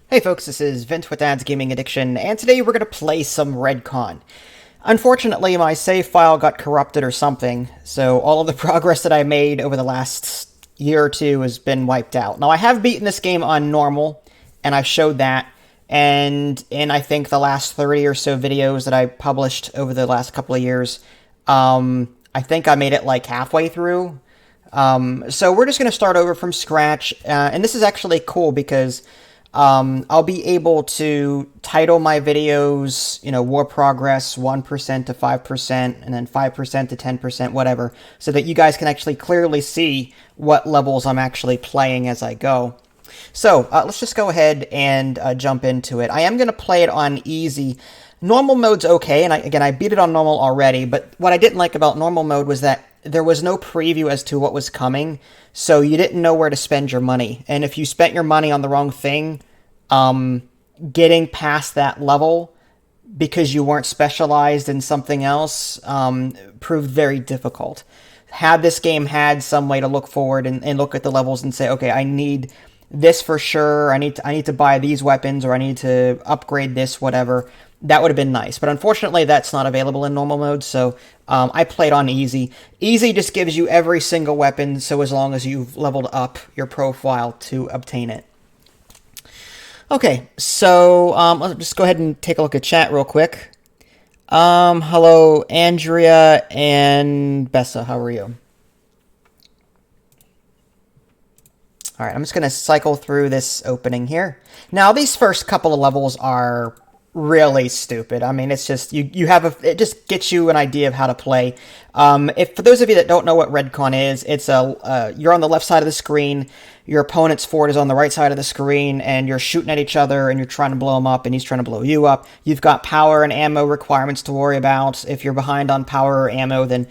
Hey folks, this is Vint with Dad's Gaming Addiction, and today we're going to play some REDCON. Unfortunately, my save file got corrupted or something, so all of the progress that I made over the last year or two has been wiped out. Now, I have beaten this game on normal, and I've showed that, and in I think the last 30 or so videos that I published over the last couple of years, I think I made it like halfway through. So we're just going to start over from scratch, and this is actually cool because I'll be able to title my videos, war progress 1% to 5%, and then 5% to 10%, whatever, so that you guys can actually clearly see what levels I'm actually playing as I go. So let's just go ahead and jump into it. I am going to play it on easy. Normal mode's okay, and I beat it on normal already, but what I didn't like about normal mode was that there was no preview as to what was coming, so you didn't know where to spend your money. And if you spent your money on the wrong thing, getting past that level because you weren't specialized in something else proved very difficult. Had this game had some way to look forward and look at the levels and say, okay, I need this for sure, I need to buy these weapons, or I need to upgrade this, whatever, that would have been nice. But unfortunately, that's not available in normal mode, so I played on easy. Easy just gives you every single weapon, so as long as you've leveled up your profile to obtain it. Okay, so let's just go ahead and take a look at chat real quick. Hello, Andrea and Bessa, how are you? Alright, I'm just going to cycle through this opening here. Now, these first couple of levels are really stupid. I mean, it's just, it just gets you an idea of how to play. For those of you that don't know what REDCON is, it's you're on the left side of the screen, your opponent's fort is on the right side of the screen, and you're shooting at each other, and you're trying to blow him up, and he's trying to blow you up. You've got power and ammo requirements to worry about. If you're behind on power or ammo, then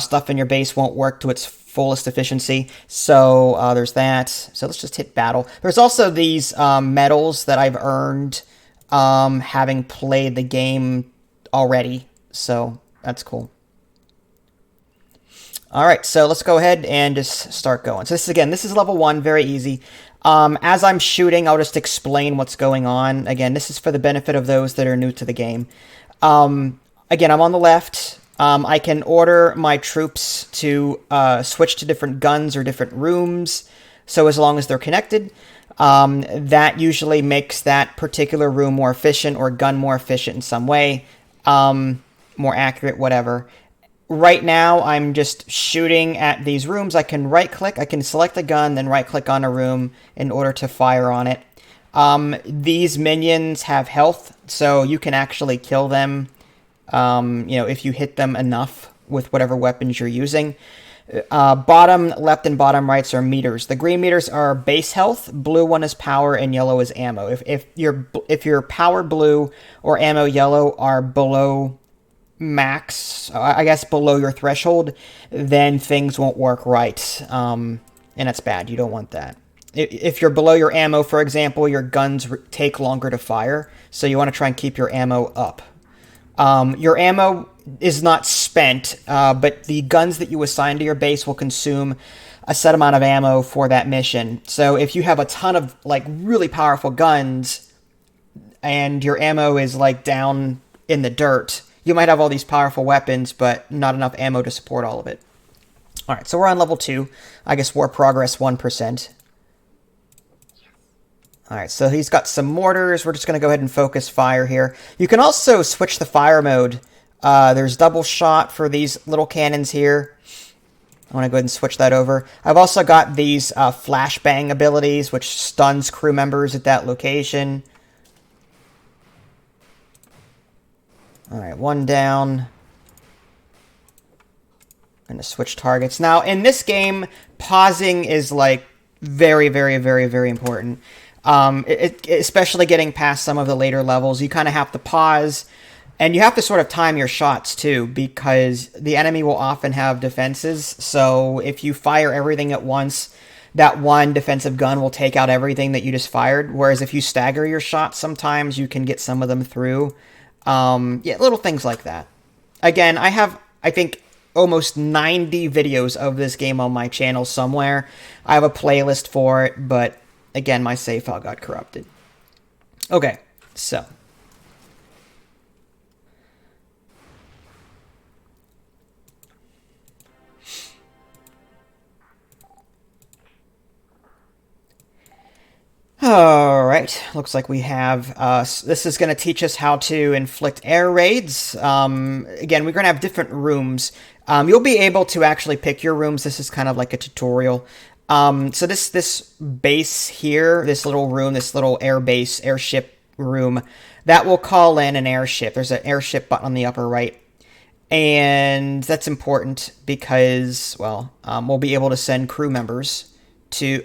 stuff in your base won't work to its fullest efficiency. So there's that. So let's just hit battle. There's also these medals that I've earned having played the game already, so that's cool. Alright, so let's go ahead and just start going. So this is level 1, very easy. As I'm shooting, I'll just explain what's going on. Again, this is for the benefit of those that are new to the game. Again, I'm on the left. I can order my troops to switch to different guns or different rooms, so as long as they're connected. That usually makes that particular room more efficient, or gun more efficient in some way, more accurate, whatever. Right now, I'm just shooting at these rooms. I can right-click, I can select a gun, then right-click on a room in order to fire on it. These minions have health, so you can actually kill them, if you hit them enough with whatever weapons you're using. Bottom left and bottom rights are meters. The green meters are base health, blue one is power, and yellow is ammo. If your power blue or ammo yellow are below max, I guess below your threshold, then things won't work right, and that's bad. You don't want that. If you're below your ammo, for example, your guns take longer to fire, so you want to try and keep your ammo up. Your ammo is not spent, but the guns that you assign to your base will consume a set amount of ammo for that mission. So if you have a ton of really powerful guns and your ammo is down in the dirt, you might have all these powerful weapons, but not enough ammo to support all of it. Alright, so we're on level 2. I guess war progress 1%. Alright, so he's got some mortars. We're just going to go ahead and focus fire here. You can also switch the fire mode. There's double shot for these little cannons here. I want to go ahead and switch that over. I've also got these flashbang abilities, which stuns crew members at that location. Alright, one down. I'm going to switch targets. Now, in this game, pausing is very, very, very, very important. Especially getting past some of the later levels, you kind of have to pause, and you have to sort of time your shots too, because the enemy will often have defenses. So if you fire everything at once, that one defensive gun will take out everything that you just fired. Whereas if you stagger your shots, sometimes you can get some of them through. Yeah, little things like that. Again, I have, I think, almost 90 videos of this game on my channel somewhere. I have a playlist for it, but again, my save file got corrupted. Okay, so. Alright, looks like we have, this is going to teach us how to inflict air raids. Again, we're going to have different rooms. You'll be able to actually pick your rooms. This is kind of like a tutorial. So this base here, this little room, this little airship room, that will call in an airship. There's an airship button on the upper right. And that's important because, well, we'll be able to send crew members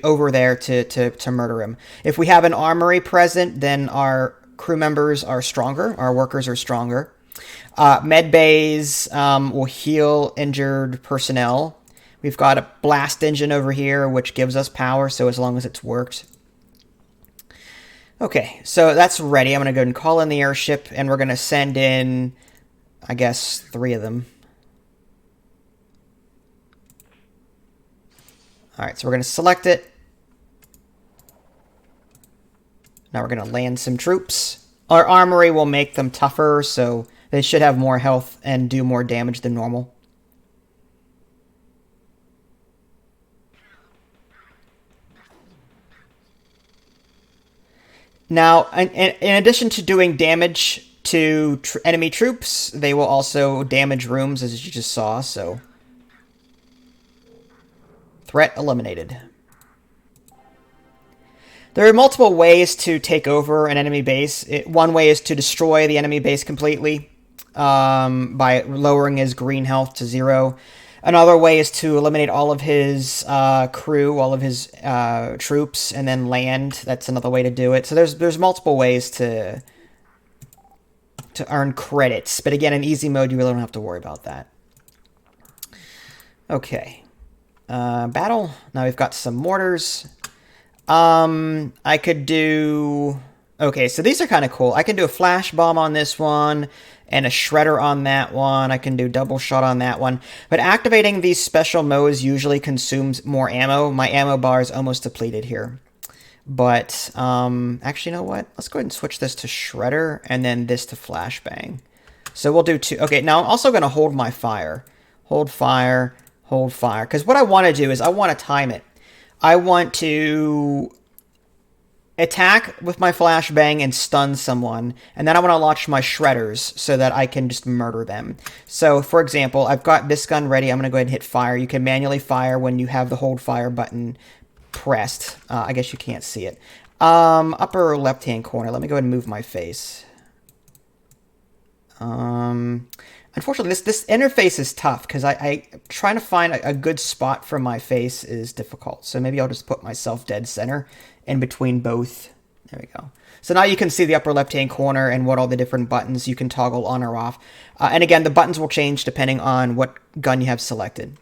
over there to murder him. If we have an armory present, then our crew members are stronger. Our workers are stronger. Med bays will heal injured personnel. We've got a blast engine over here, which gives us power, so as long as it's worked. Okay, so that's ready. I'm going to go ahead and call in the airship, and we're going to send in, I guess, 3 of them. Alright, so we're going to select it. Now we're going to land some troops. Our armory will make them tougher, so they should have more health and do more damage than normal. Now, in addition to doing damage to enemy troops, they will also damage rooms, as you just saw, so... Threat eliminated. There are multiple ways to take over an enemy base. One way is to destroy the enemy base completely by lowering his green health to 0. Another way is to eliminate all of his crew, all of his troops, and then land. That's another way to do it. So there's multiple ways to earn credits. But again, in easy mode, you really don't have to worry about that. Okay. Battle. Now we've got some mortars. I could do... Okay, so these are kind of cool. I can do a flash bomb on this one, and a shredder on that one. I can do double shot on that one. But activating these special modes usually consumes more ammo. My ammo bar is almost depleted here. But, actually, you know what? Let's go ahead and switch this to shredder, and then this to flashbang. So we'll do 2. Okay, now I'm also going to hold my fire. Hold fire. Hold fire. Because what I want to do is I want to time it. I want to attack with my flashbang and stun someone. And then I want to launch my shredders so that I can just murder them. So, for example, I've got this gun ready. I'm going to go ahead and hit fire. You can manually fire when you have the hold fire button pressed. I guess you can't see it. Upper left-hand corner. Let me go ahead and move my face. Unfortunately, this interface is tough because I trying to find a good spot for my face is difficult. So maybe I'll just put myself dead center in between both. There we go. So now you can see the upper left-hand corner and what all the different buttons you can toggle on or off. And again, the buttons will change depending on what gun you have selected.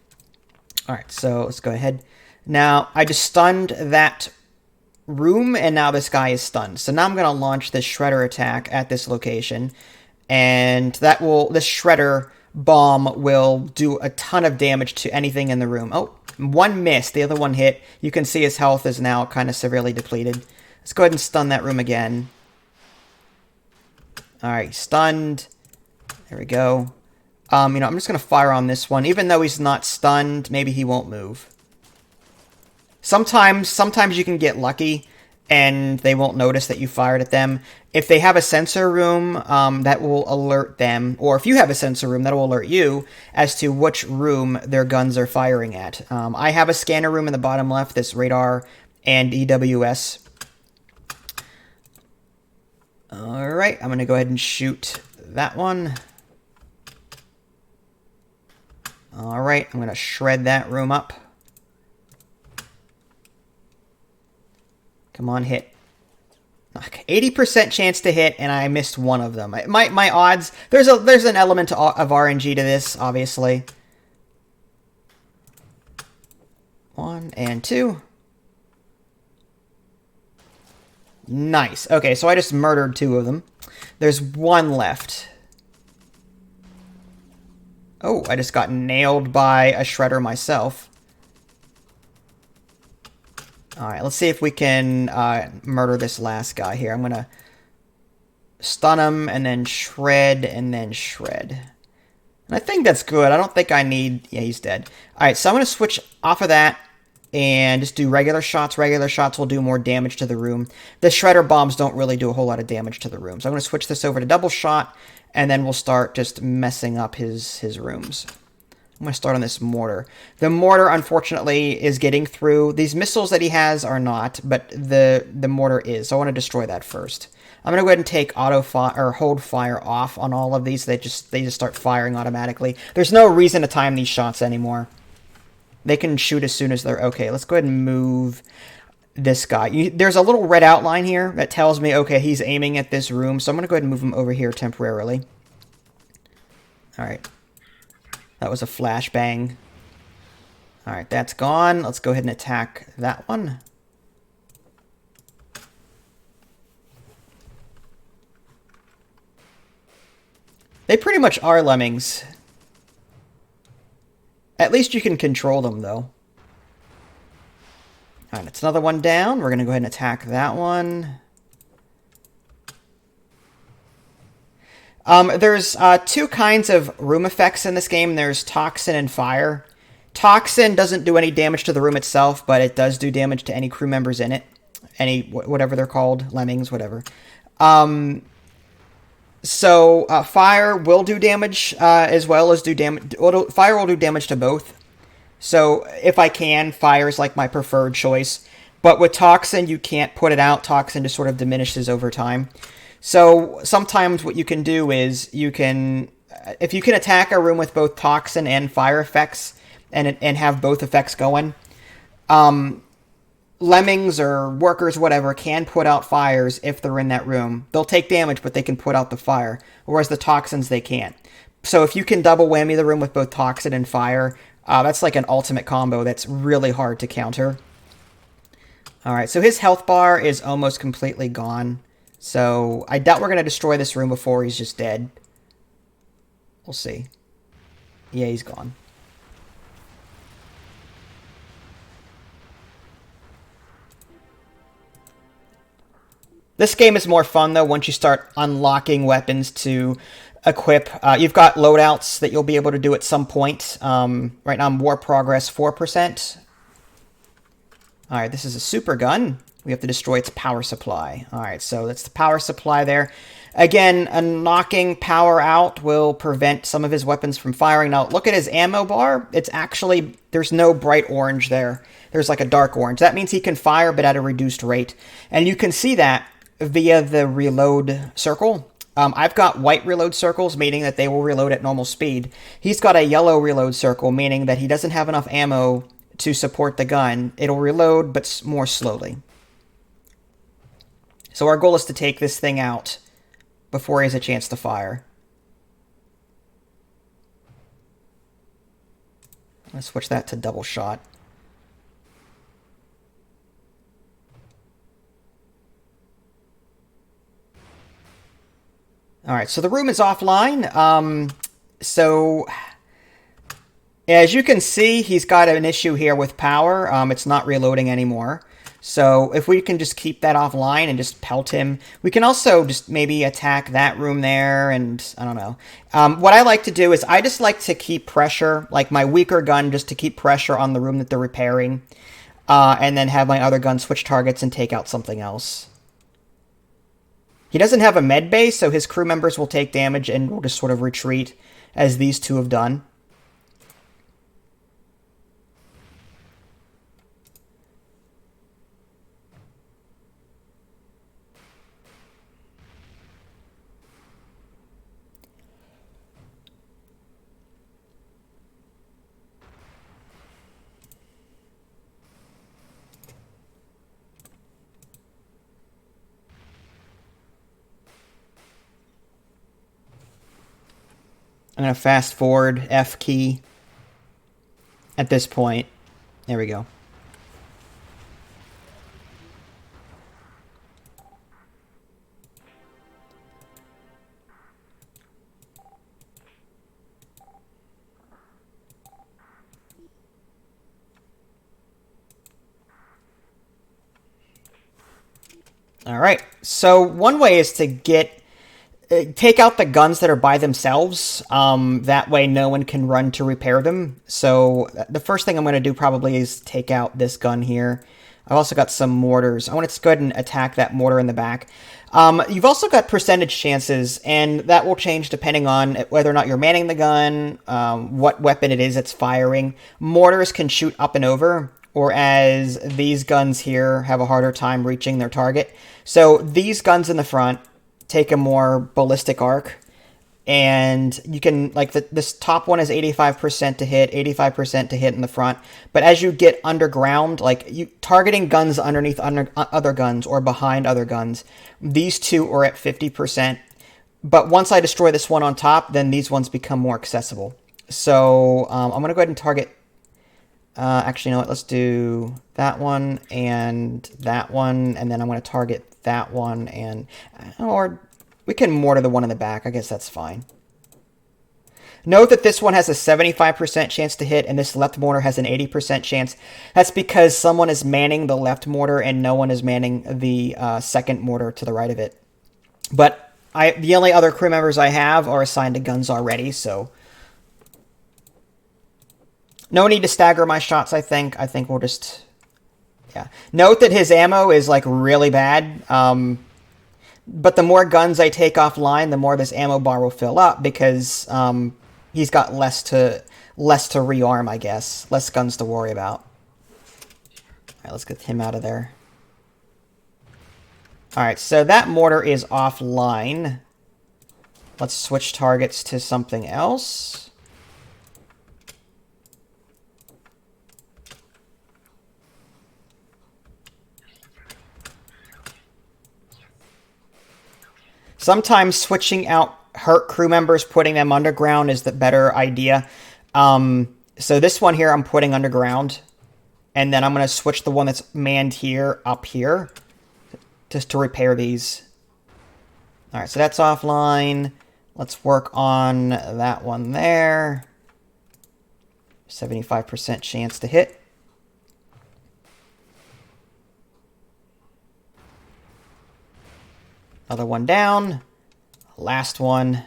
All right, so let's go ahead. Now, I just stunned that room, and now this guy is stunned. So now I'm going to launch this shredder attack at this location. And this shredder bomb will do a ton of damage to anything in the room. Oh, one missed. The other one hit. You can see his health is now kind of severely depleted. Let's go ahead and stun that room again. All right, stunned. There we go. I'm just going to fire on this one. Even though he's not stunned, maybe he won't move. Sometimes you can get lucky and they won't notice that you fired at them. If they have a sensor room, that will alert them, or if you have a sensor room, that will alert you as to which room their guns are firing at. I have a scanner room in the bottom left, this radar and EWS. Alright, I'm going to go ahead and shoot that one. Alright, I'm going to shred that room up. Come on, hit. 80% chance to hit, and I missed one of them. My odds, there's an element of RNG to this, obviously. 1 and 2. Nice. Okay, so I just murdered 2 of them. There's 1 left. Oh, I just got nailed by a shredder myself. Alright, let's see if we can murder this last guy here. I'm going to stun him, and then shred, and then shred. And I think that's good. I don't think I need... Yeah, he's dead. Alright, so I'm going to switch off of that and just do regular shots. Regular shots will do more damage to the room. The shredder bombs don't really do a whole lot of damage to the room. So I'm going to switch this over to double shot, and then we'll start just messing up his rooms. I'm going to start on this mortar. The mortar, unfortunately, is getting through. These missiles that he has are not, but the mortar is. So I want to destroy that first. I'm going to go ahead and take auto fire or hold fire off on all of these. They just start firing automatically. There's no reason to time these shots anymore. They can shoot as soon as they're okay. Let's go ahead and move this guy. There's a little red outline here that tells me, okay, he's aiming at this room. So I'm going to go ahead and move him over here temporarily. All right. That was a flashbang. All right, that's gone. Let's go ahead and attack that one. They pretty much are lemmings. At least you can control them, though. Alright, that's another one down. We're going to go ahead and attack that one. There's two kinds of room effects in this game. There's toxin and fire. Toxin doesn't do any damage to the room itself, but it does do damage to any crew members in it. Whatever they're called. Lemmings, whatever. So, fire will do damage, as well as do damage... Fire will do damage to both. So, if I can, fire is like my preferred choice. But with Toxin, you can't put it out. Toxin just sort of diminishes over time. So, sometimes what you can do is, you can... If you can attack a room with both Toxin and fire effects, and have both effects going... Lemmings or workers, whatever, can put out fires if they're in that room. They'll take damage, but they can put out the fire, whereas the toxins, they can't. So if you can double whammy the room with both toxin and fire, that's like an ultimate combo that's really hard to counter. Alright, so his health bar is almost completely gone. So I doubt we're going to destroy this room before he's just dead. We'll see. Yeah, he's gone. This game is more fun, though, once you start unlocking weapons to equip. You've got loadouts that you'll be able to do at some point. Right now, I'm War Progress 4%. Alright, this is a super gun. We have to destroy its power supply. Alright, so that's the power supply there. Again, knocking power out will prevent some of his weapons from firing. Now, look at his ammo bar. It's actually... There's no bright orange there. There's like a dark orange. That means he can fire, but at a reduced rate. And you can see that via the reload circle. I've got white reload circles, meaning that they will reload at normal speed. He's got a yellow reload circle, meaning that he doesn't have enough ammo to support the gun. It'll reload, but more slowly. So our goal is to take this thing out before he has a chance to fire. Let's switch that to double shot. Alright, so the room is offline. So, as you can see, he's got an issue here with power. It's not reloading anymore. So, if we can just keep that offline and just pelt him. We can also just maybe attack that room there, and I don't know. What I like to do is I just like to keep pressure, like my weaker gun, just to keep pressure on the room that they're repairing. And then have my other gun switch targets and take out something else. He doesn't have a med base, so his crew members will take damage and will just sort of retreat, as these two have done. I'm going to fast forward F key at this point. There we go. All right. So one way is to get take out the guns that are by themselves. That way no one can run to repair them. So the first thing I'm going to do probably is take out this gun here. I've also got some mortars. I want to go ahead and attack that mortar in the back. You've also got percentage chances, and that will change depending on whether or not you're manning the gun, what weapon it is that's firing. Mortars can shoot up and over, whereas these guns here have a harder time reaching their target. So these guns in the front take a more ballistic arc, and you can, like, this top one is 85% to hit, 85% to hit in the front, but as you get underground, like, you targeting guns underneath other guns or behind other guns, these two are at 50%, but once I destroy this one on top, then these ones become more accessible. So I'm going to go ahead and target, actually, you know what, let's do that one, and then I'm going to target that one, and or we can mortar the one in the back. I guess that's fine. Note that this one has a 75% chance to hit, and this left mortar has an 80% chance. That's because someone is manning the left mortar and no one is manning the second mortar to the right of it. But the only other crew members I have are assigned to guns already, so no need to stagger my shots, I think. I think we'll just... yeah. Note that his ammo is, like, really bad. But the more guns I take offline, the more this ammo bar will fill up, because he's got less to rearm, I guess. Less guns to worry about. Alright, let's get him out of there. Alright, so that mortar is offline. Let's switch targets to something else. Sometimes switching out hurt crew members, putting them underground is the better idea. So this one here I'm putting underground. And then I'm going to switch the one that's manned here up here. Just to repair these. Alright, so that's offline. Let's work on that one there. 75% chance to hit. Another one down. Last one.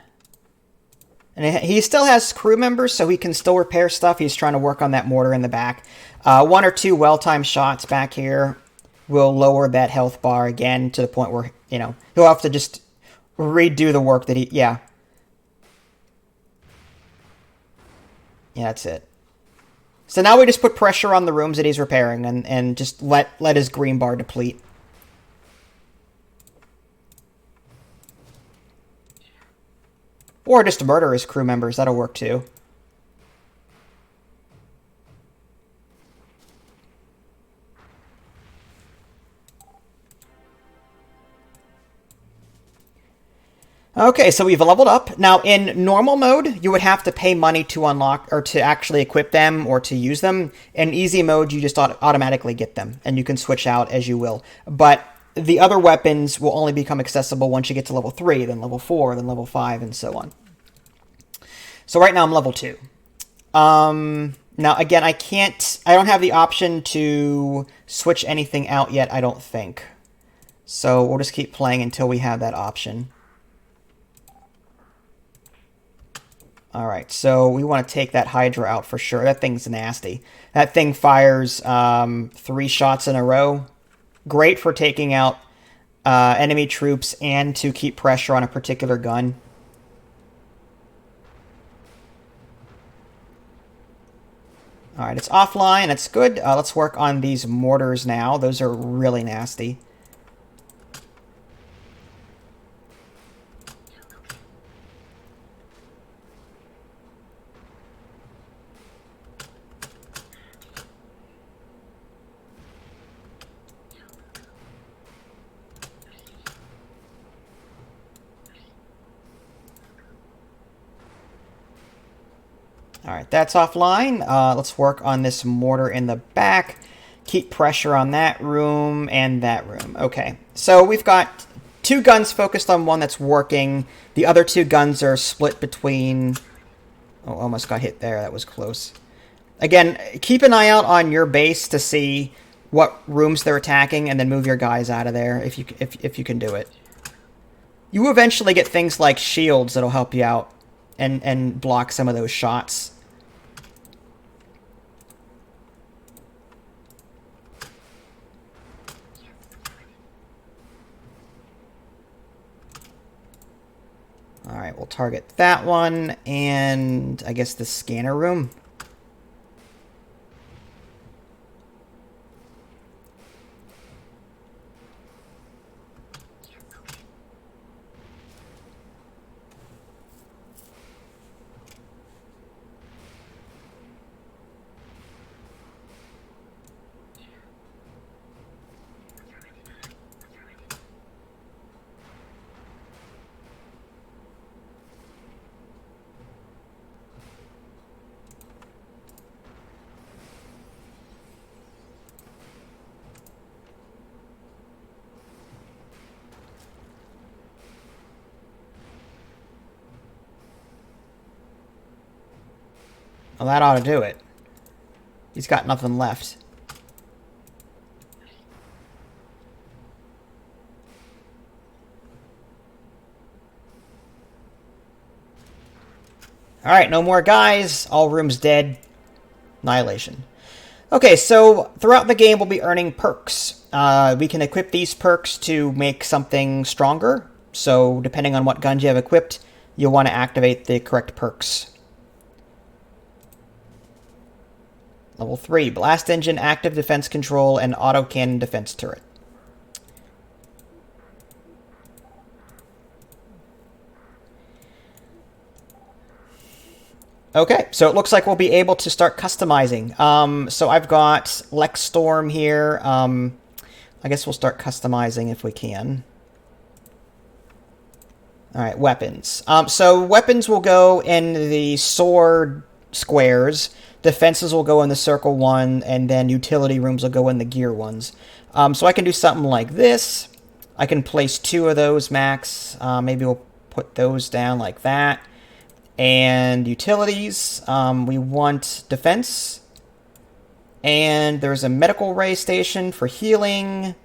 And he still has crew members, so he can still repair stuff. He's trying to work on that mortar in the back. One or two well-timed shots back here will lower that health bar again to the point where, you know, he'll have to just redo the work that he... yeah. Yeah, that's it. So now we just put pressure on the rooms that he's repairing and just let his green bar deplete. Or just murder his crew members. That'll work too. Okay, so we've leveled up. Now, in normal mode, you would have to pay money to unlock, or to actually equip them, or to use them. In easy mode, you just automatically get them, and you can switch out as you will. But the other weapons will only become accessible once you get to level 3, then level 4, then level 5, and so on. So right now I'm level 2. Now, again, I don't have the option to switch anything out yet, I don't think. So we'll just keep playing until we have that option. Alright, so we want to take that Hydra out for sure. That thing's nasty. That thing fires 3 shots in a row. Great for taking out enemy troops and to keep pressure on a particular gun. Alright, it's offline. That's good. Let's work on these mortars now. Those are really nasty. Alright, that's offline. Let's work on this mortar in the back. Keep pressure on that room and that room. Okay, so we've got 2 guns focused on one that's working. The other 2 guns are split between... oh, almost got hit there. That was close. Again, keep an eye out on your base to see what rooms they're attacking, and then move your guys out of there if you can do it. You eventually get things like shields that'll help you out and block some of those shots. Alright, we'll target that one, and I guess the scanner room. Well, that ought to do it. He's got nothing left. Alright, no more guys. All rooms dead. Annihilation. Okay, so throughout the game we'll be earning perks. We can equip these perks to make something stronger. So depending on what guns you have equipped, you'll want to activate the correct perks. Level 3, Blast Engine, Active Defense Control, and Auto Cannon Defense Turret. Okay, so it looks like we'll be able to start customizing. So I've got Lex Storm here. I guess we'll start customizing if we can. Alright, weapons. So weapons will go in the sword squares, defenses will go in the circle one, and then utility rooms will go in the gear ones. So I can do something like this. I can place 2 of those max. Maybe we'll put those down like that. And utilities, we want defense. And there's a medical ray station for healing.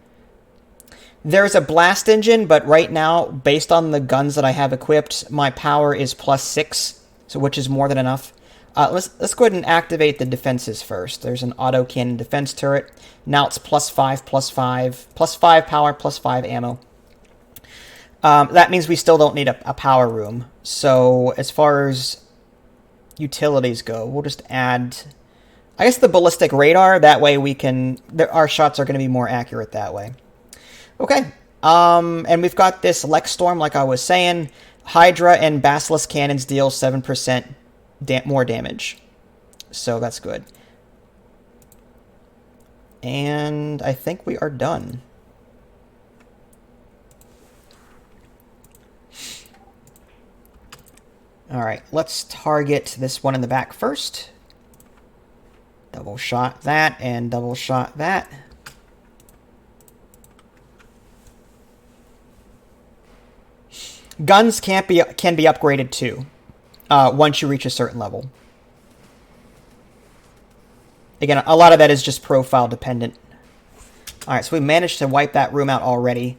There's a blast engine, but right now, based on the guns that I have equipped, my power is +6, so which is more than enough. Let's go ahead and activate the defenses first. There's an auto cannon defense turret. Now it's +5, +5, +5 power, +5 ammo. That means we still don't need a power room. So as far as utilities go, we'll just add, I guess, the ballistic radar. That way we can, our shots are going to be more accurate that way. Okay, and we've got this Lex Storm, like I was saying. Hydra and Basilisk cannons deal 7% more damage. So that's good. And I think we are done. Alright, let's target this one in the back first. Double shot that, and double shot that. Guns can be upgraded too, once you reach a certain level. Again, a lot of that is just profile dependent. Alright, so we managed to wipe that room out already.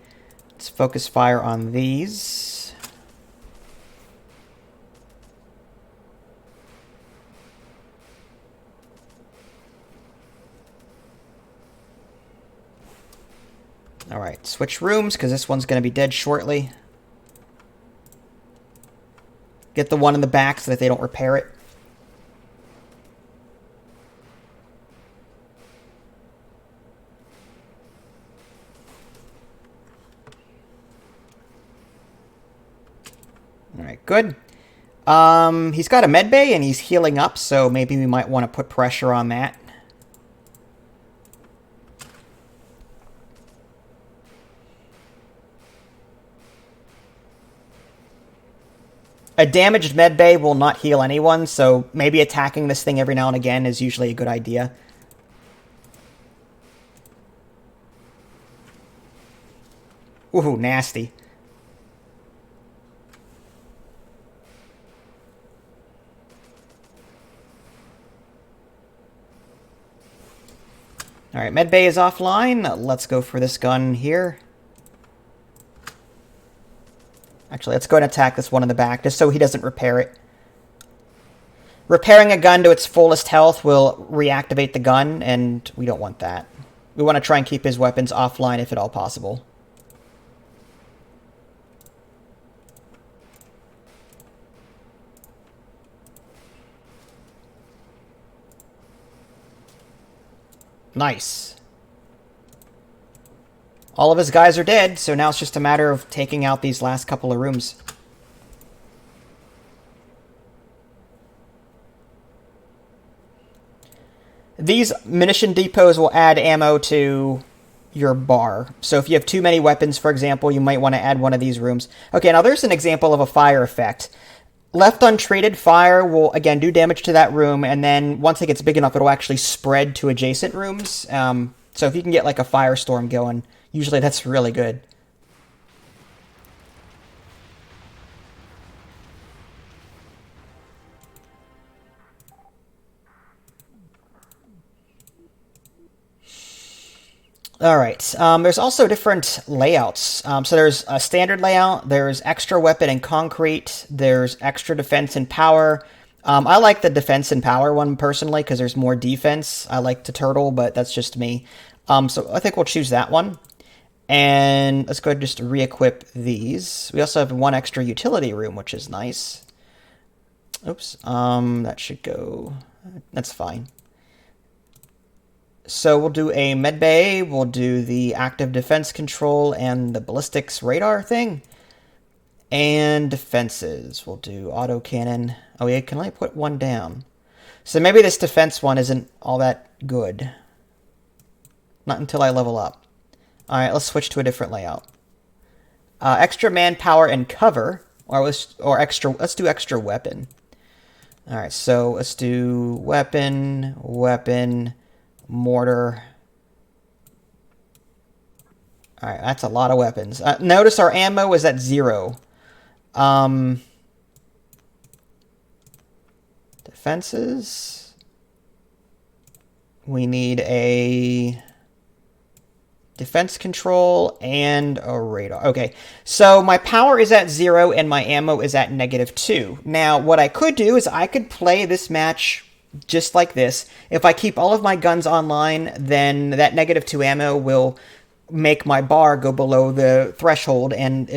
Let's focus fire on these. Alright, switch rooms, because this one's going to be dead shortly. Get the one in the back so that they don't repair it. Alright, good. He's got a medbay and he's healing up, so maybe we might want to put pressure on that. A damaged medbay will not heal anyone, so maybe attacking this thing every now and again is usually a good idea. Ooh, nasty. Alright, medbay is offline. Let's go for this gun here. Actually, let's go and attack this one in the back, just so he doesn't repair it. Repairing a gun to its fullest health will reactivate the gun, and we don't want that. We want to try and keep his weapons offline if at all possible. Nice. All of his guys are dead, so now it's just a matter of taking out these last couple of rooms. These munition depots will add ammo to your bar. So if you have too many weapons, for example, you might want to add one of these rooms. Okay, now there's an example of a fire effect. Left untreated, fire will, again, do damage to that room, and then once it gets big enough, it'll actually spread to adjacent rooms. So if you can get, like, a firestorm going, usually that's really good. Alright, there's also different layouts. So there's a standard layout, there's extra weapon and concrete, there's extra defense and power. I like the defense and power one personally because there's more defense. I like to turtle, but that's just me. So I think we'll choose that one. And let's go ahead and just re-equip these. We also have one extra utility room, which is nice. Oops, that should go... That's fine. So we'll do a medbay, we'll do the active defense control and the ballistics radar thing. And defenses, we'll do autocannon. Oh yeah, can I put one down? So maybe this defense one isn't all that good. Not until I level up. Alright, let's switch to a different layout. Extra manpower and cover, let's do extra weapon. Alright, so let's do weapon, mortar. Alright, that's a lot of weapons. Notice our ammo is at 0. Defenses. We need a defense control and a radar. Okay, so my power is at 0 and my ammo is at -2. Now, what I could do is I could play this match just like this. If I keep all of my guns online, then that -2 ammo will make my bar go below the threshold, and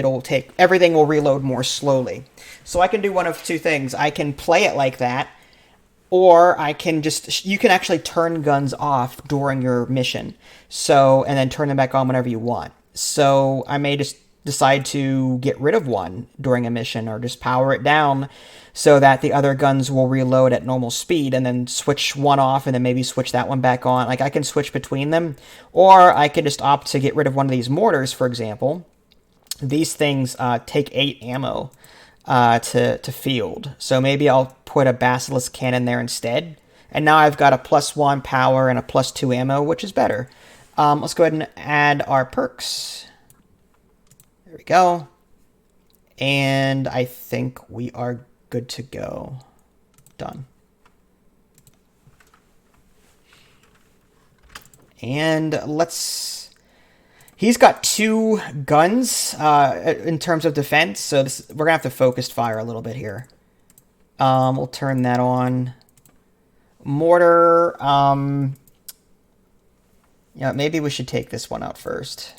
everything will reload more slowly. So I can do one of two things. I can play it like that, or I can you can actually turn guns off during your mission. So, and then turn them back on whenever you want. So I may just decide to get rid of one during a mission, or just power it down so that the other guns will reload at normal speed, and then switch one off and then maybe switch that one back on. Like, I can switch between them, or I can just opt to get rid of one of these mortars, for example. These things take 8 ammo to field. So maybe I'll put a basilisk cannon there instead. And now I've got a +1 power and a +2 ammo, which is better. Let's go ahead and add our perks. There we go. And I think we are good to go. Done. And he's got 2 guns in terms of defense, so we're gonna have to focused fire a little bit here. We'll turn that on. Mortar, yeah, maybe we should take this one out first.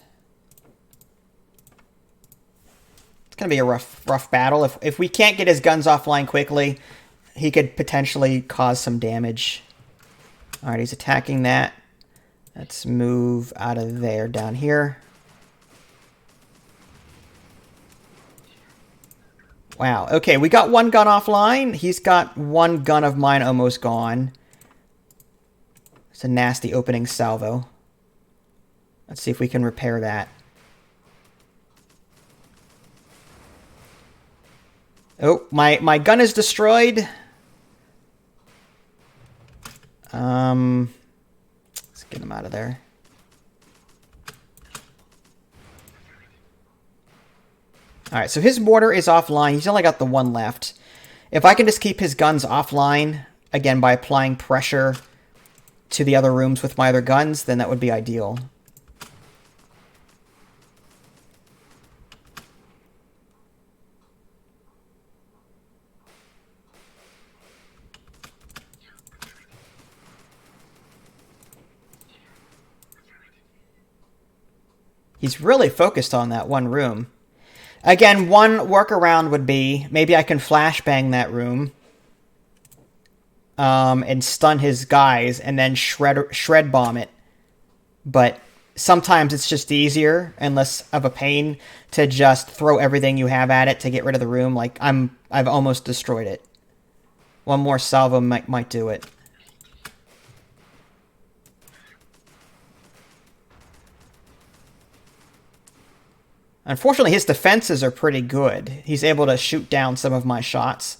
It's going to be a rough battle. If we can't get his guns offline quickly, he could potentially cause some damage. Alright, he's attacking that. Let's move out of there down here. Wow, okay, we got one gun offline. He's got one gun of mine almost gone. It's a nasty opening salvo. Let's see if we can repair that. Oh, my gun is destroyed. Let's get him out of there. Alright, so his mortar is offline. He's only got the one left. If I can just keep his guns offline, again, by applying pressure to the other rooms with my other guns, then that would be ideal. He's really focused on that one room. Again, one workaround would be maybe I can flashbang that room and stun his guys and then shred bomb it. But sometimes it's just easier and less of a pain to just throw everything you have at it to get rid of the room. Like I've almost destroyed it. One more salvo might do it. Unfortunately, his defenses are pretty good. He's able to shoot down some of my shots.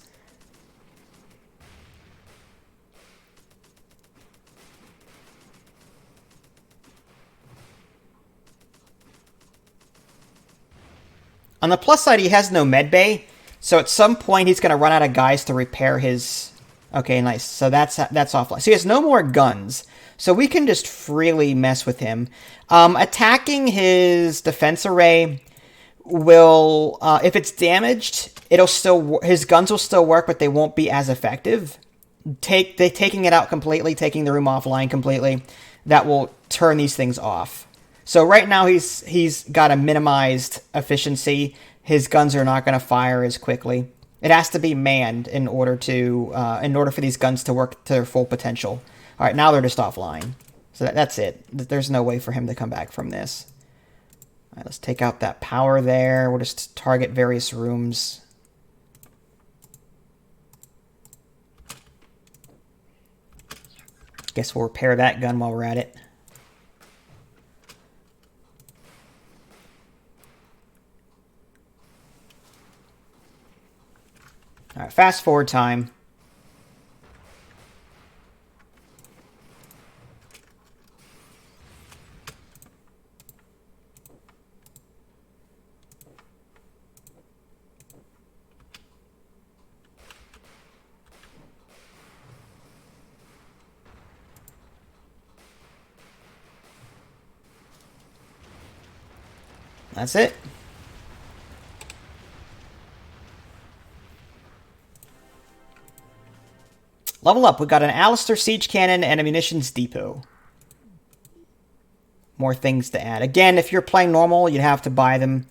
On the plus side, he has no medbay, so at some point he's going to run out of guys to repair his... Okay, nice. So that's offline. So he has no more guns, so we can just freely mess with him. Attacking his defense array will... if it's damaged, it'll still... His guns will still work, but they won't be as effective. Taking it out completely, taking the room offline completely, that will turn these things off. So right now he's got a minimized efficiency. His guns are not going to fire as quickly. It has to be manned in order for these guns to work to their full potential. All right, now they're just offline. So that's it. There's no way for him to come back from this. All right, let's take out that power there. We'll just target various rooms. Guess we'll repair that gun while we're at it. All right, fast forward time. That's it. Level up. We've got an Alistair siege cannon and a munitions depot. More things to add. Again, if you're playing normal, you'd have to buy them.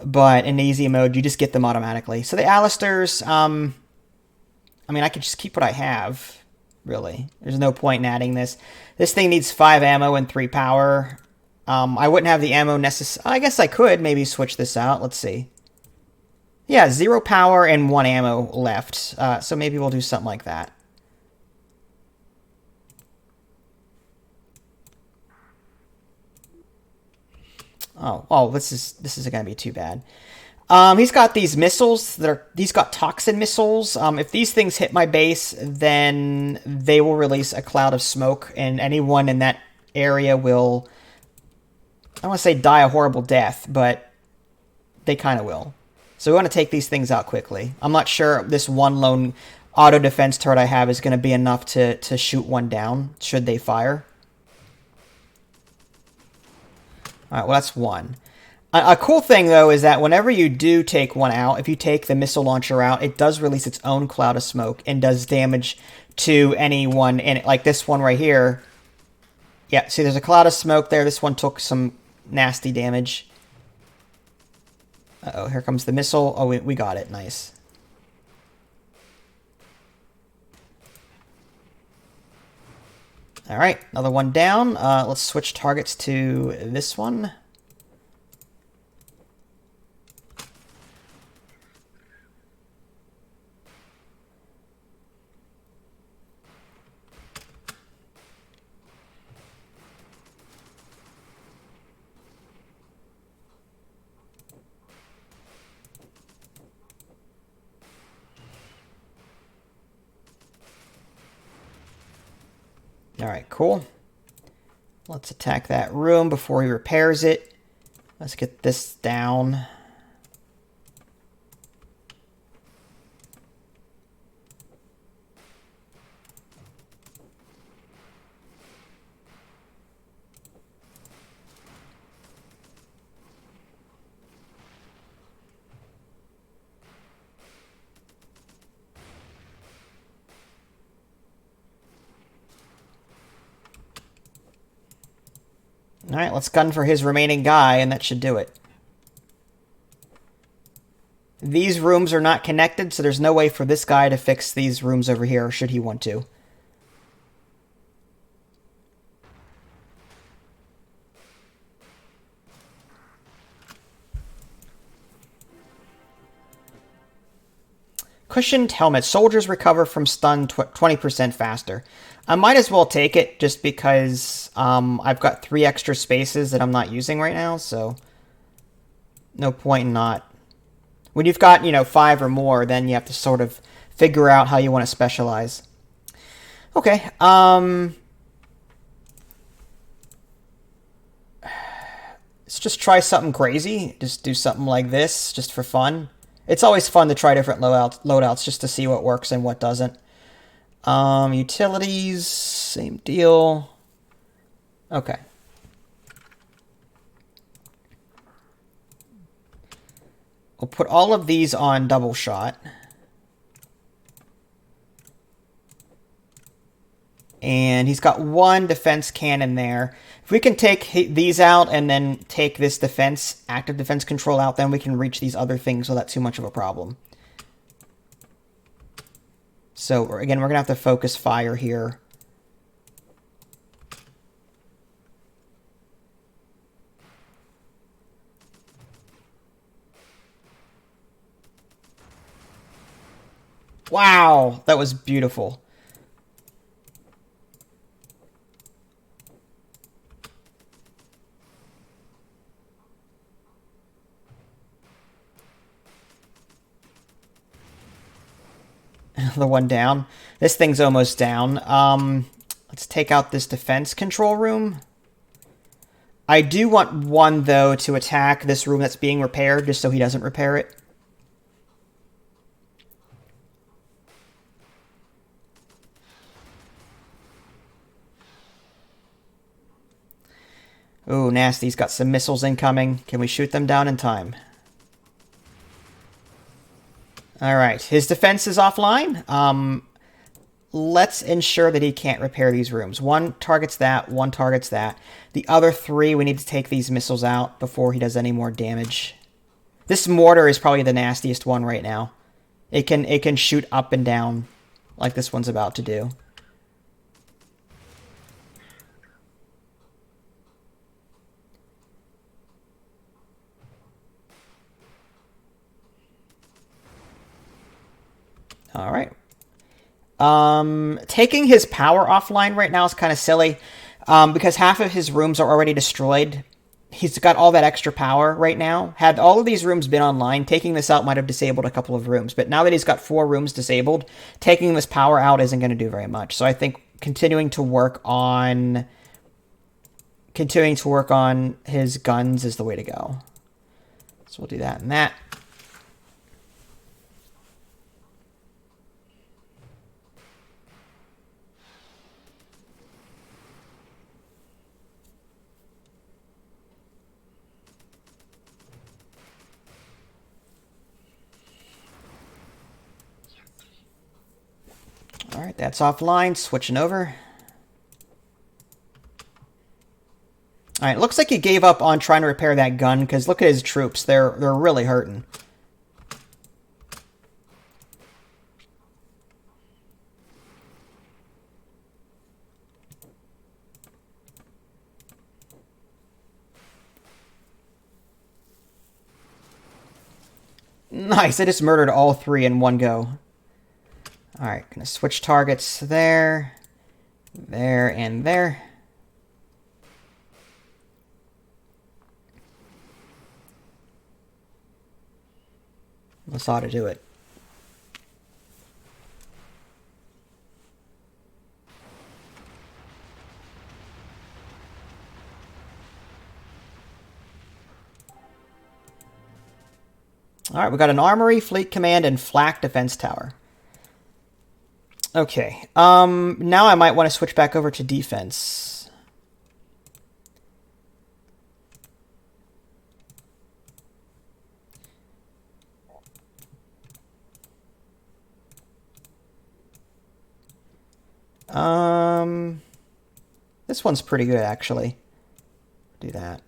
But in easy mode, you just get them automatically. So the Alistairs, I mean, I could just keep what I have, really. There's no point in adding this. This thing needs 5 ammo and 3 power. I wouldn't have the ammo necessary. I guess I could maybe switch this out. Let's see. Yeah, 0 power and 1 ammo left. So maybe we'll do something like that. Oh, this isn't gonna be too bad. He's got these missiles he's got toxin missiles. If these things hit my base, then they will release a cloud of smoke, and anyone in that area will, I don't want to say die a horrible death, but they kind of will. So we want to take these things out quickly. I'm not sure this one lone auto defense turret I have is going to be enough to shoot one down, should they fire. All right, well, that's one. A cool thing, though, is that whenever you do take one out, if you take the missile launcher out, it does release its own cloud of smoke and does damage to anyone in it. Like this one right here. Yeah, see, there's a cloud of smoke there. This one took some nasty damage. Uh-oh, here comes the missile. Oh, we got it. Nice. All right, another one down. Let's switch targets to this one. All right, cool. Let's attack that room before he repairs it. Let's get this down. Alright, let's gun for his remaining guy, and that should do it. These rooms are not connected, so there's no way for this guy to fix these rooms over here, should he want to. Cushioned helmet. Soldiers recover from stun 20% faster. I might as well take it just because I've got 3 extra spaces that I'm not using right now, so no point in not. When you've got, 5 or more, then you have to sort of figure out how you want to specialize. Okay, let's just try something crazy. Just do something like this, just for fun. It's always fun to try different loadouts just to see what works and what doesn't. Utilities, same deal. Okay. We'll put all of these on double shot. And he's got 1 defense cannon there. If we can take these out and then take this active defense control out, then we can reach these other things without too much of a problem. So, again, we're going to have to focus fire here. Wow, that was beautiful. The one down. This thing's almost down. Let's take out this defense control room. I do want 1, though, to attack this room that's being repaired, just so he doesn't repair it. Ooh, nasty. He's got some missiles incoming. Can we shoot them down in time? Alright, his defense is offline. Let's ensure that he can't repair these rooms. 1 targets that, 1 targets that. The other 3, we need to take these missiles out before he does any more damage. This mortar is probably the nastiest one right now. It can shoot up and down like this one's about to do. All right. Taking his power offline right now is kind of silly because half of his rooms are already destroyed. He's got all that extra power right now. Had all of these rooms been online, taking this out might have disabled a couple of rooms. But now that he's got 4 rooms disabled, taking this power out isn't going to do very much. So I think continuing to work on his guns is the way to go. So we'll do that and that. All right, that's offline. Switching over. All right, looks like he gave up on trying to repair that gun because look at his troops. They're really hurting. Nice, I just murdered all 3 in one go. Alright, gonna switch targets there, there, and there. This ought to do it. Alright, we got an armory, fleet command, and flak defense tower. Okay, now I might want to switch back over to defense. This one's pretty good, actually. Do that.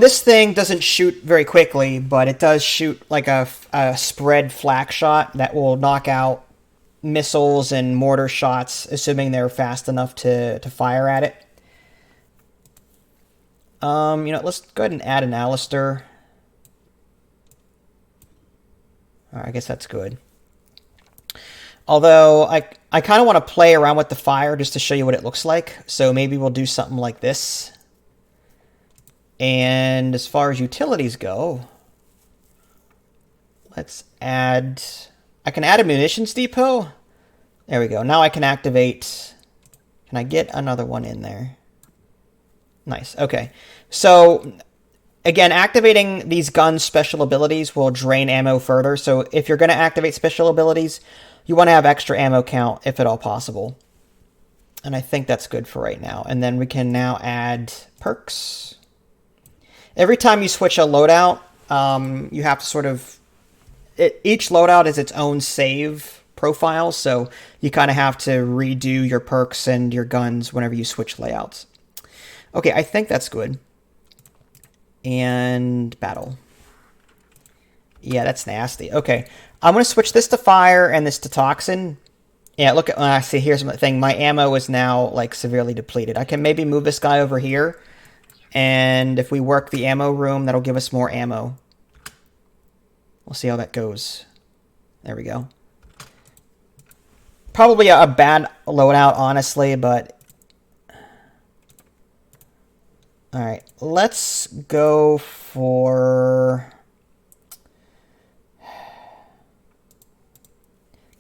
This thing doesn't shoot very quickly, but it does shoot like a spread flak shot that will knock out missiles and mortar shots, assuming they're fast enough to fire at it. Let's go ahead and add an Alistair. All right, I guess that's good. Although, I kind of want to play around with the fire just to show you what it looks like. So maybe we'll do something like this. And as far as utilities go, let's add... I can add a munitions depot. There we go. Now I can activate... Can I get another one in there? Nice. Okay. So, again, activating these guns' special abilities will drain ammo further. So if you're going to activate special abilities, you want to have extra ammo count, if at all possible. And I think that's good for right now. And then we can now add perks. Every time you switch a loadout, you have to sort of... Each loadout is its own save profile, so you kind of have to redo your perks and your guns whenever you switch layouts. Okay, I think that's good. And battle. Yeah, that's nasty. Okay, I'm going to switch this to fire and this to toxin. Yeah, look at... see, here's the thing. My ammo is now, like, severely depleted. I can maybe move this guy over here. And if we work the ammo room, that'll give us more ammo. We'll see how that goes. There we go. Probably a bad loadout, honestly, but... Alright, let's go for...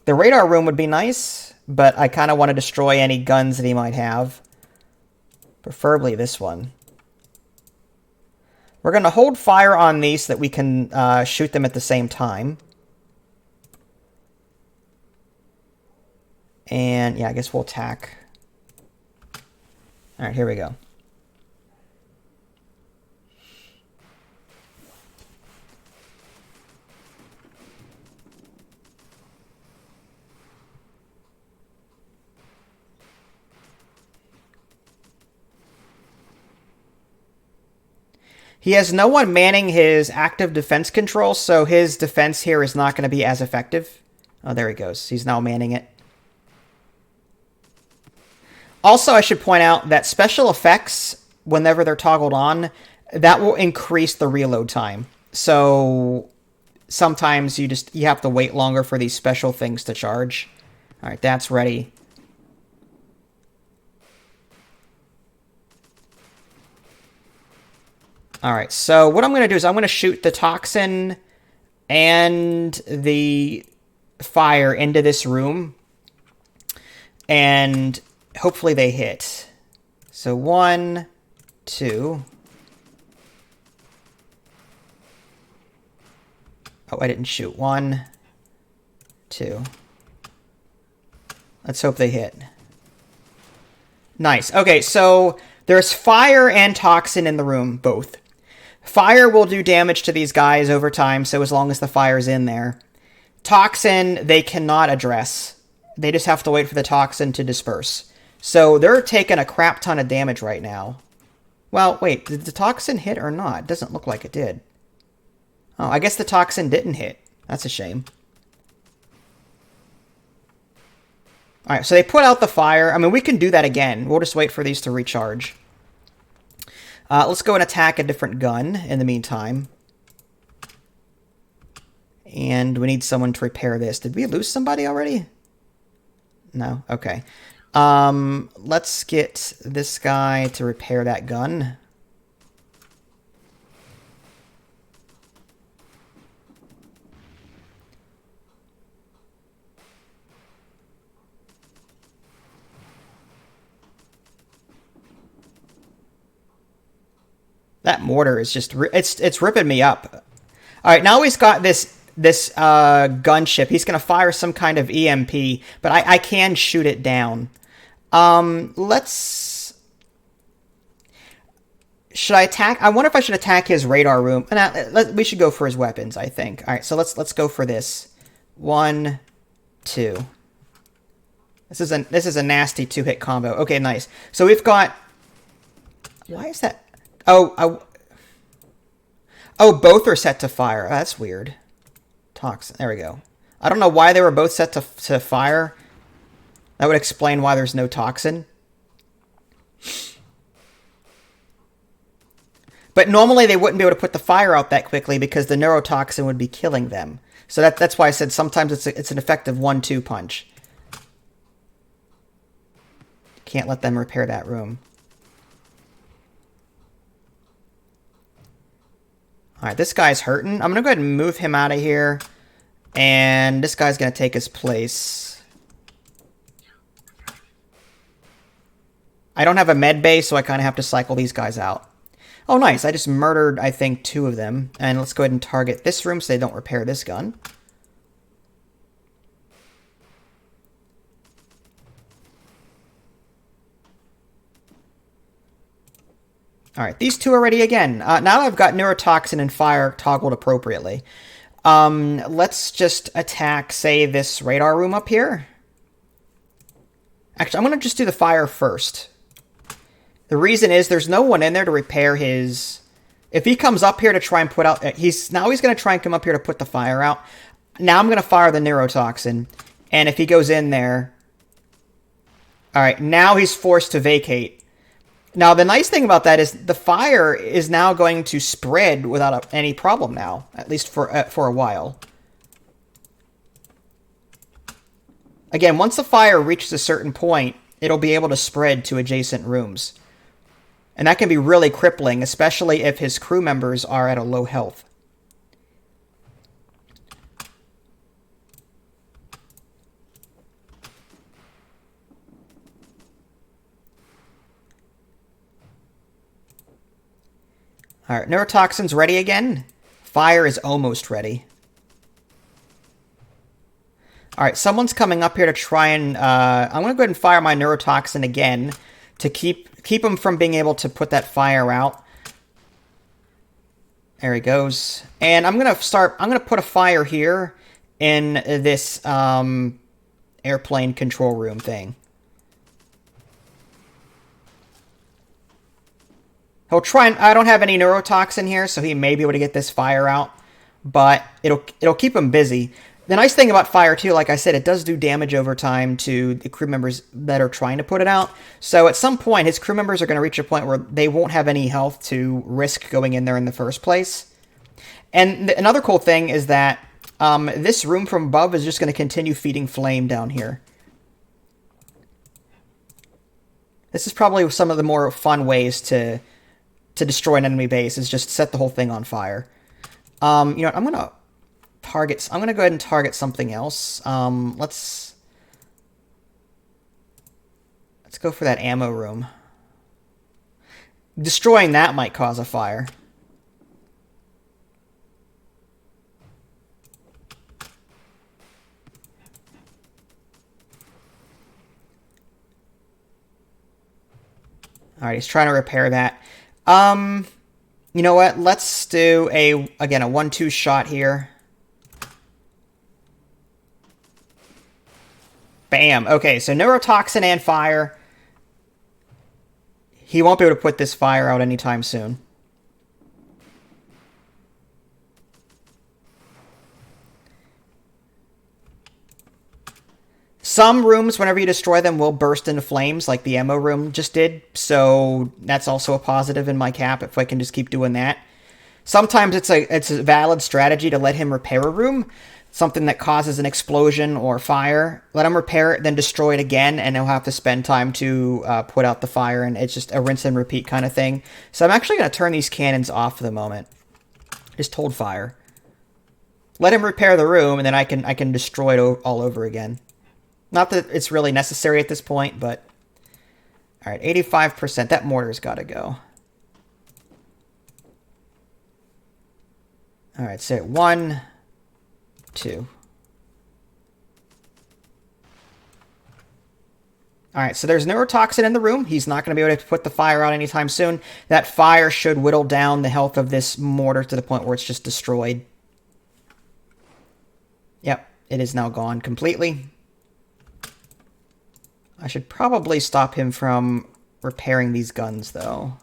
The radar room would be nice, but I kind of want to destroy any guns that he might have. Preferably this one. We're going to hold fire on these so that we can shoot them at the same time. And, yeah, I guess we'll attack. All right, here we go. He has no one manning his active defense control, so his defense here is not going to be as effective. Oh, there he goes. He's now manning it. Also, I should point out that special effects, whenever they're toggled on, that will increase the reload time. So sometimes you have to wait longer for these special things to charge. All right, that's ready. All right, so what I'm going to do is I'm going to shoot the toxin and the fire into this room, and hopefully they hit. So 1, 2. Oh, I didn't shoot. 1, 2. Let's hope they hit. Nice. Okay, so there's fire and toxin in the room, both. Fire will do damage to these guys over time, so as long as the fire's in there. Toxin, they cannot address. They just have to wait for the toxin to disperse. So they're taking a crap ton of damage right now. Well, wait, did the toxin hit or not? It doesn't look like it did. Oh, I guess the toxin didn't hit. That's a shame. Alright, so they put out the fire. I mean, we can do that again. We'll just wait for these to recharge. Let's go and attack a different gun in the meantime. And we need someone to repair this. Did we lose somebody already? No? Okay. Let's get this guy to repair that gun. That mortar is just... It's ripping me up. Alright, now he's got this gunship. He's going to fire some kind of EMP, but I can shoot it down. Let's... Should I attack? I wonder if I should attack his radar room. We should go for his weapons, I think. Alright, so let's go for this. 1, 2. This is a nasty 2-hit combo. Okay, nice. So we've got Why is that? Oh, oh, both are set to fire. Oh, that's weird. Toxin. There we go. I don't know why they were both set to fire. That would explain why there's no toxin. But normally they wouldn't be able to put the fire out that quickly because the neurotoxin would be killing them. So that's why I said sometimes it's an effective 1-2 punch. Can't let them repair that room. Alright, this guy's hurting. I'm going to go ahead and move him out of here. And this guy's going to take his place. I don't have a med bay, so I kind of have to cycle these guys out. Oh, nice. I just murdered, I think, 2 of them. And let's go ahead and target this room so they don't repair this gun. Alright, these 2 are ready again. Now that I've got neurotoxin and fire toggled appropriately, let's just attack, say, this radar room up here. Actually, I'm going to just do the fire first. The reason is there's no one in there to repair his... If he comes up here to try and put out... Now he's going to try and come up here to put the fire out. Now I'm going to fire the neurotoxin. And if he goes in there... Alright, now he's forced to vacate. Now, the nice thing about that is the fire is now going to spread without any problem now. At least for a while. Again, once the fire reaches a certain point, it'll be able to spread to adjacent rooms. And that can be really crippling, especially if his crew members are at a low health. Alright, neurotoxin's ready again. Fire is almost ready. Alright, someone's coming up here to try and... I'm going to go ahead and fire my neurotoxin again to keep him from being able to put that fire out. There he goes. And I'm going to put a fire here in this airplane control room thing. He'll try and... I don't have any neurotoxin here, so he may be able to get this fire out. But it'll keep him busy. The nice thing about fire, too, like I said, it does do damage over time to the crew members that are trying to put it out. So at some point, his crew members are going to reach a point where they won't have any health to risk going in there in the first place. And another cool thing is that this room from above is just going to continue feeding flame down here. This is probably some of the more fun ways to destroy an enemy base, is just set the whole thing on fire. You know, I'm going to go ahead and target something else. Let's go for that ammo room. Destroying that might cause a fire. Alright, he's trying to repair that. You know what? Let's do again, a 1-2 shot here. Bam. Okay, so neurotoxin and fire. He won't be able to put this fire out anytime soon. Some rooms, whenever you destroy them, will burst into flames, like the ammo room just did. So that's also a positive in my cap, if I can just keep doing that. Sometimes it's a valid strategy to let him repair a room. Something that causes an explosion or fire. Let him repair it, then destroy it again, and he'll have to spend time to put out the fire, and it's just a rinse and repeat kind of thing. So I'm actually going to turn these cannons off for the moment. Just hold fire. Let him repair the room, and then I can destroy it all over again. Not that it's really necessary at this point, but... Alright, 85%. That mortar's got to go. Alright, so 1, 2. Alright, so there's neurotoxin in the room. He's not going to be able to put the fire out anytime soon. That fire should whittle down the health of this mortar to the point where it's just destroyed. Yep, it is now gone completely. I should probably stop him from repairing these guns, though.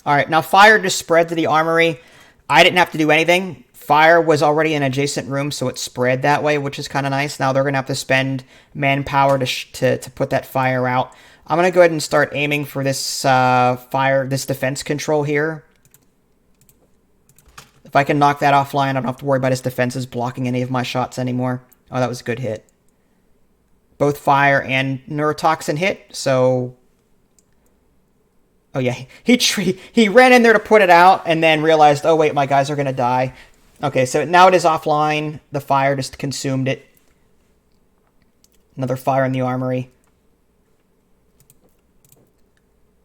All right, now fire just spread to the armory. I didn't have to do anything. Fire was already in an adjacent room, so it spread that way, which is kind of nice. Now they're going to have to spend manpower to put that fire out. I'm going to go ahead and start aiming for this this defense control here. If I can knock that offline, I don't have to worry about his defenses blocking any of my shots anymore. Oh, that was a good hit. Both fire and neurotoxin hit, so... Oh yeah, he ran in there to put it out and then realized, oh wait, my guys are going to die. Okay, so now it is offline. The fire just consumed it. Another fire in the armory.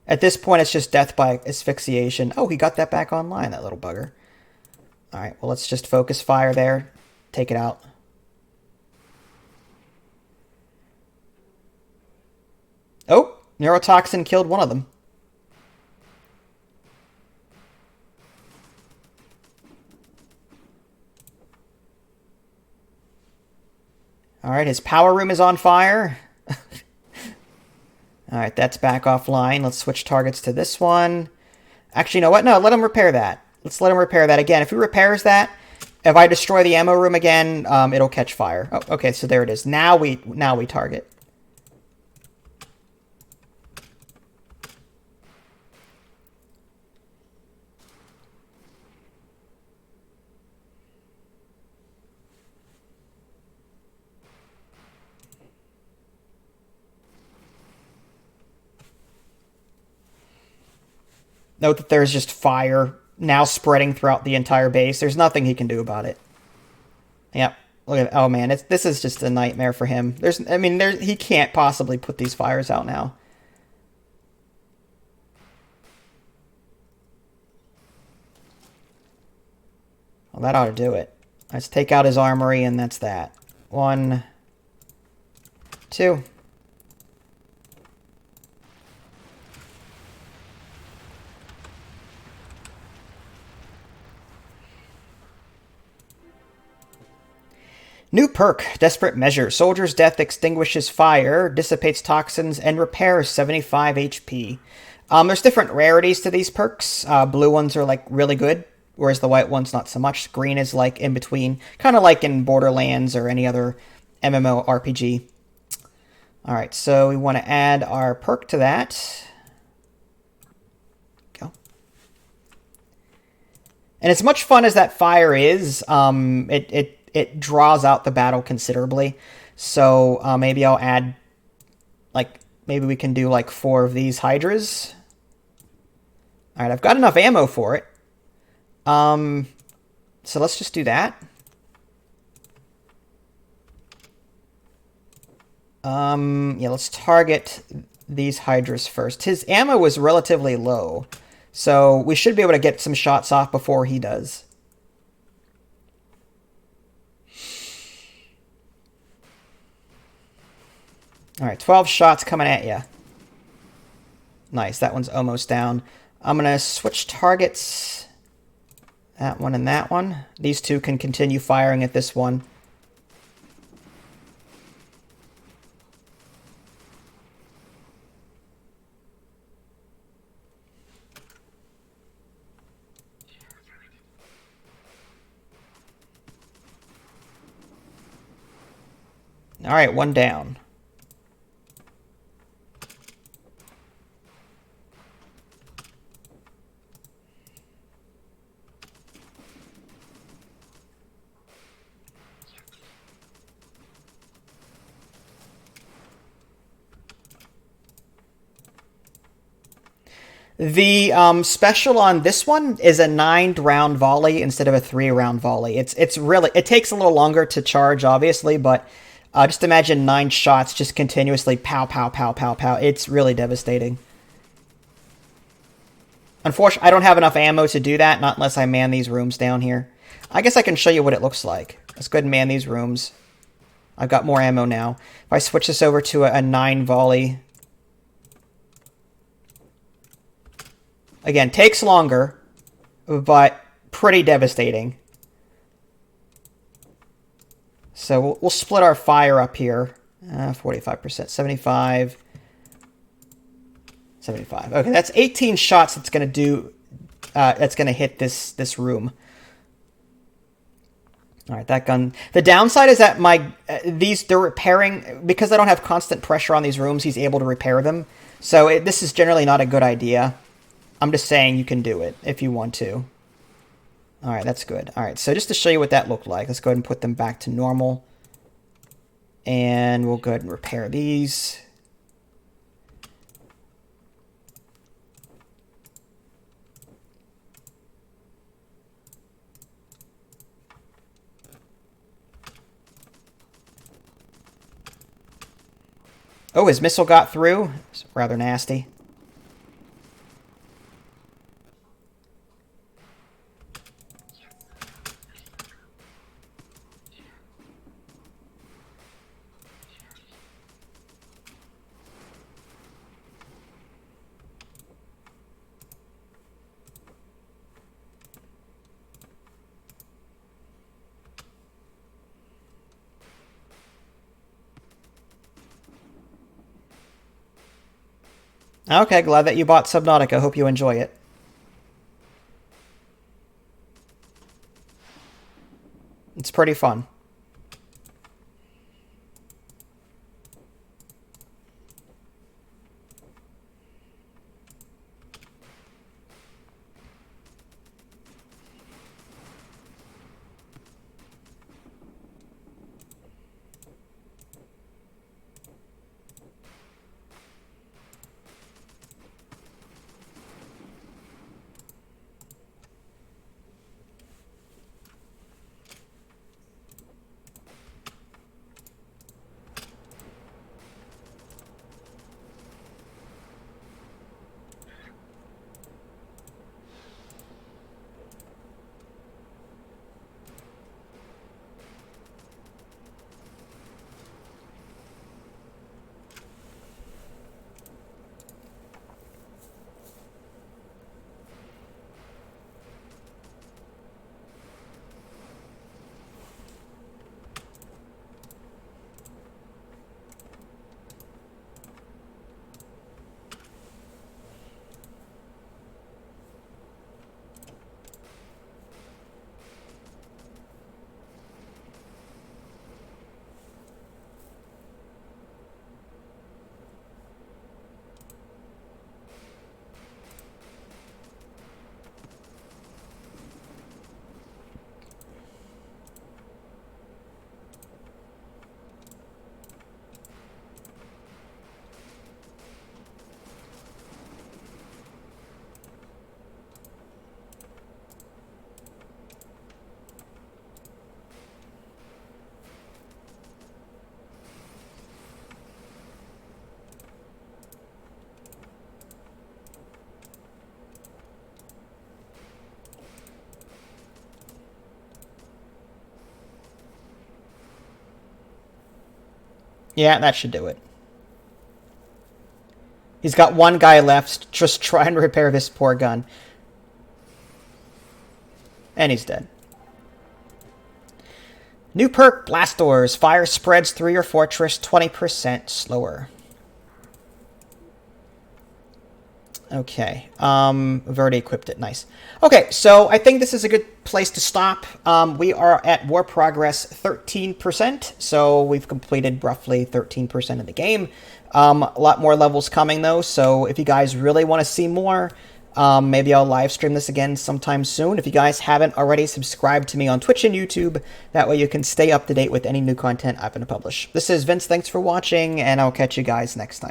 At this point, it's just death by asphyxiation. Oh, he got that back online, that little bugger. All right, well, let's just focus fire there. Take it out. Oh, neurotoxin killed one of them. All right, his power room is on fire. All right, that's back offline. Let's switch targets to this one. Actually, you know what? No, let him repair that. Let's let him repair that again. If he repairs that, if I destroy the ammo room again, it'll catch fire. Oh, okay, so there it is. Now we target. Note that there's just fire now spreading throughout the entire base. There's nothing he can do about it. Yep. Look at, oh man, this is just a nightmare for him. He can't possibly put these fires out now. Well, that ought to do it. Let's take out his armory, and that's that. 1, 2. New perk, Desperate Measure. Soldier's death extinguishes fire, dissipates toxins, and repairs 75 HP. There's different rarities to these perks. Blue ones are like really good, whereas the white ones not so much. Green is like in between, kind of like in Borderlands or any other MMORPG. Alright, so we want to add our perk to that. Go. And as much fun as that fire is, it draws out the battle considerably. So maybe I'll add, maybe we can do 4 of these Hydras. All right, I've got enough ammo for it. So let's just do that. Yeah, let's target these Hydras first. His ammo was relatively low, so we should be able to get some shots off before he does. All right, 12 shots coming at you. Nice, that one's almost down. I'm going to switch targets. That one and that one. These two can continue firing at this one. All right, one down. The special on this one is a 9-round volley instead of a 3-round volley. It takes a little longer to charge, obviously, but just imagine 9 shots just continuously pow, pow, pow, pow, pow. It's really devastating. Unfortunately, I don't have enough ammo to do that, not unless I man these rooms down here. I guess I can show you what it looks like. Let's go ahead and man these rooms. I've got more ammo now. If I switch this over to a 9 volley... Again, takes longer, but pretty devastating. So we'll split our fire up here. 45%, 75, 75. Okay, that's 18 shots that's going to that's going to hit this room. All right, that gun. The downside is that they're repairing, because I don't have constant pressure on these rooms. He's able to repair them, so this is generally not a good idea. I'm just saying you can do it if you want to. All right, that's good. All right, so just to show you what that looked like, let's go ahead and put them back to normal, and we'll go ahead and repair these. Oh, his missile got through. It's rather nasty. Okay, glad that you bought Subnautica. Hope you enjoy it. It's pretty fun. Yeah, that should do it. He's got one guy left, just trying to repair this poor gun. And he's dead. New perk, Blast Doors. Fire spreads through your fortress 20% slower. Okay. We've already equipped it. Nice. Okay, so I think this is a good place to stop. We are at war progress 13%, so we've completed roughly 13% of the game. A lot more levels coming, though, so if you guys really want to see more, maybe I'll live stream this again sometime soon. If you guys haven't already, subscribe to me on Twitch and YouTube. That way you can stay up to date with any new content I'm going to publish. This is Vince. Thanks for watching, and I'll catch you guys next time.